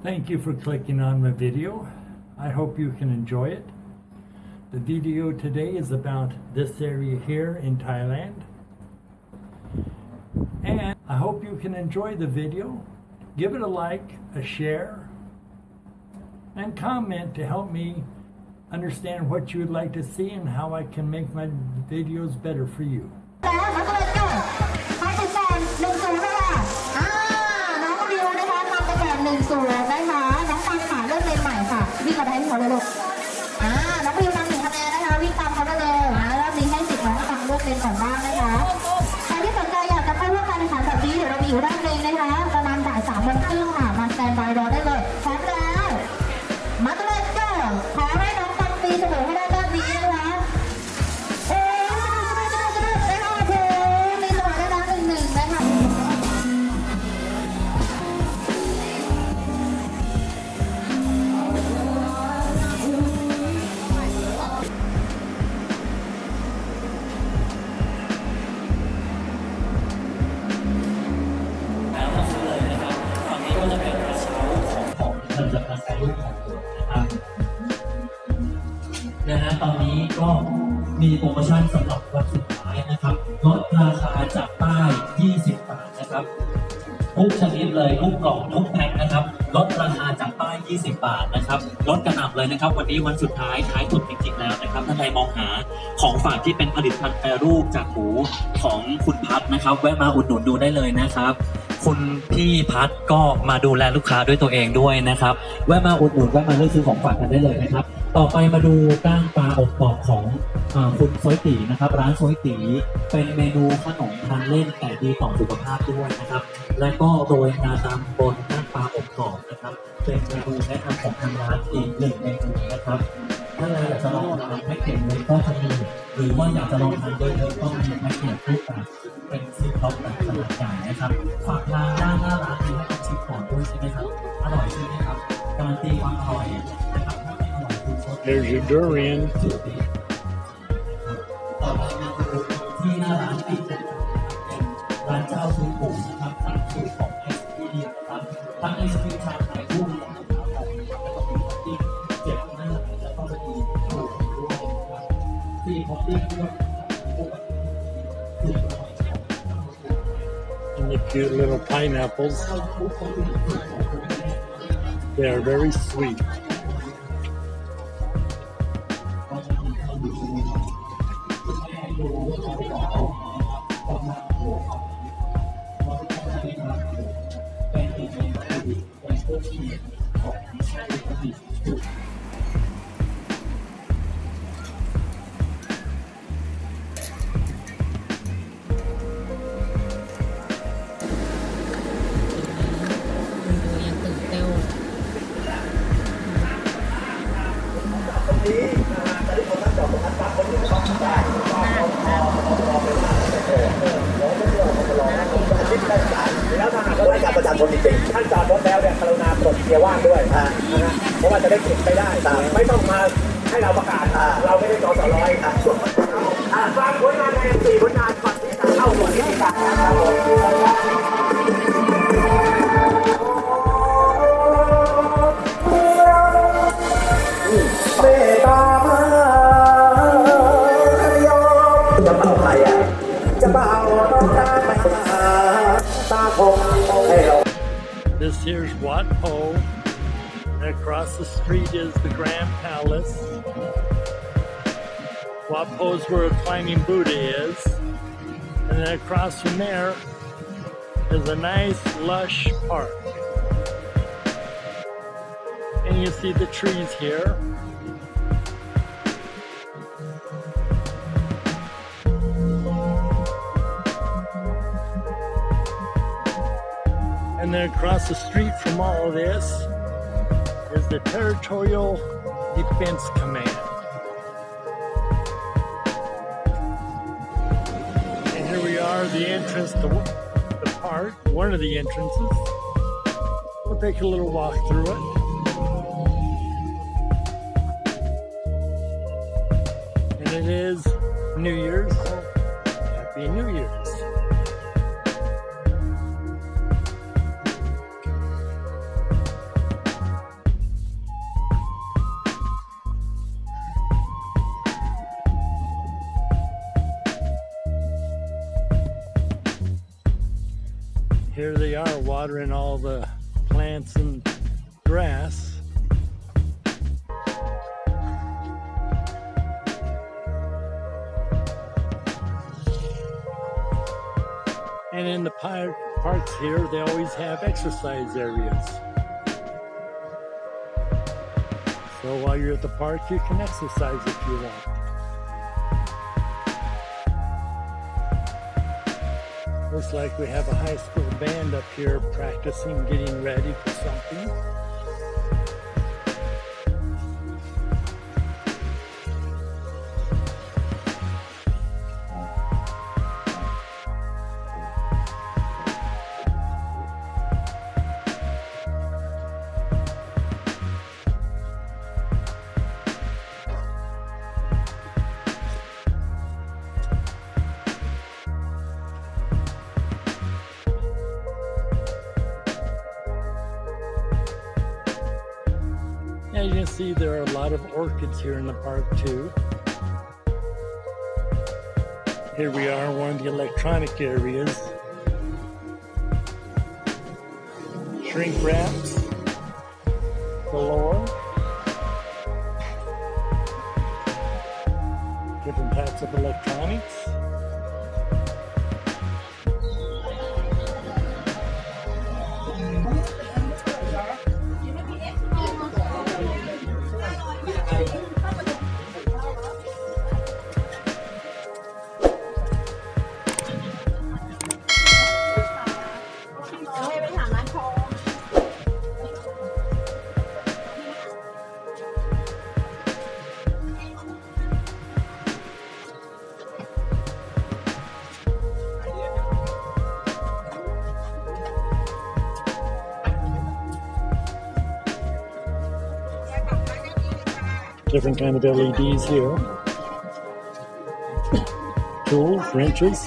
Thank you for clicking on my video. I hope you can enjoy it. The video today is about this area here in Thailand. And I hope you can enjoy the video. Give it a like, a share, and comment to help me understand what you would like to see and how I can make my videos better for you. วิ่งมาได้ที่เขาเลยลูกน้องวิวนำ1 คะแนนนะคะวิ่งตามเขาได้เลยรอบนี้ให้สิทธิ์น้องฟังลูกเป็นก่อนบ้างนะคะใครที่สนใจอยากจะเข้าร่วมการแข่งขันแบบนี้เดี๋ยวเรามีอยู่ด้านนึงนะคะประมาณบ่าย3 โมงครึ่งค่ะมาสแตนบายรอได้เลยพร้อมแล้วมาตัวเลยก็ขอให้น้องฟังตีเสมอให้ได้ด้านนี้นะคะได้ค่ะเธอมีเสมอได้แล้ว1-1นะคะ จะมาใช้รูปของผมนะครับตอนนี้ก็มีโปรโมชั่นสำหรับวันสุดท้ายนะครับลดราคาจากป้าย20 บาทนะครับทุกชนิดเลยทุกกล่องทุกแพ็คนะครับลดราคาจากป้าย20 บาทนะครับลดกระหน่ำเลยนะครับวันนี้วันสุดท้ายสุดจริงๆแล้วนะครับถ้าใครมองหาของฝากที่เป็นผลิตภัณฑ์แปรรูปจากหมูของคุณพัฒนะครับแวะมาอุดหนุนดูได้เลยนะครับคุณพี่พัฒก็มาดูแลลูกค้าด้วยตัวเองด้วยนะครับแวะมาอุดหนุนแวะมาเลือกซื้อของฝากกันได้เลยนะครับต่อไปมาดูก้างปลาอบกรอบของคุณซอยตีนะครับร้านซอยตีเป็นเมนูขนมทานเล่นแต่ดีต่อสุขภาพด้วยนะครับและก็โรยงาดำบนก้างปลาอบกรอบนะครับเป็นเมนูแนะนำของทางร้านอีก1 เมนูนะครับถ้าเราอยากจะลองทานแพ็กเกจเลยก็จะมีหรือว่าอยากจะลองทานเยอะๆก็มีแพ็กเกจรูปแบบเป็นซีท็อปแบบขนาดใหญ่นะครับฝากร้านด้านหน้าร้านมีให้คุณชิมก่อนด้วยใช่ไหมครับอร่อยใช่ไหมครับการันตีความอร่อยนะครับถ้าไม่อร่อยคุณชด There's your durian. ต่อไปมาดูที่หน้าร้านอีกเป็นร้านเจ้าซื้อปู่นะครับตั้งสูตรของไอศครีมนะครับทั้งไอศครีมชาไข่กุ้งนะครับแล้วก็มีท็อปปิ้ง7 หน้าแล้วก็จะมีสูตรด้วยนะครับที่ท็อปปิ้งด้วย And the cute little pineapples. They are very sweet.แล้วถ้าหากว่าอยากประจำคนจริงๆท่านจอดรถแล้วเนี่ยกรุณากดเกียร์ว่างด้วยนะฮะเพราะว่าจะได้เก็บไปได้ไม่ต้องมาให้เราประกาศเราไม่ได้จอสร้อยฟังผลงานใน4 ผลงานก่อนที่จะเข้าสู่พิธีการนะครับเมตตามายอมจะเป่าใครจะเป่าต้องการไปตาคงให้เรา This here's Wat Po. And across the street is the Grand Palace. Wat Po's where a climbing Buddha is. And then across from there is a nice lush park. And you see the trees here. And then across the street from all of this is the Territorial Defense Command. And here we are, the entrance to the park, one of the entrances. We'll take a little walk through it. And it is New Year's. Happy New Year's. they are watering all the plants and grass. And in the parks here, they always have exercise areas. So while you're at the park, you can exercise if you want. Looks like we have a high school band up here practicing, getting ready for something. As you can see, there are a lot of orchids here in the park too. Here we are in one of the electronic areas. Shrink wraps galore. Different types of electronics. Different kind of LEDs here. Tools, wrenches.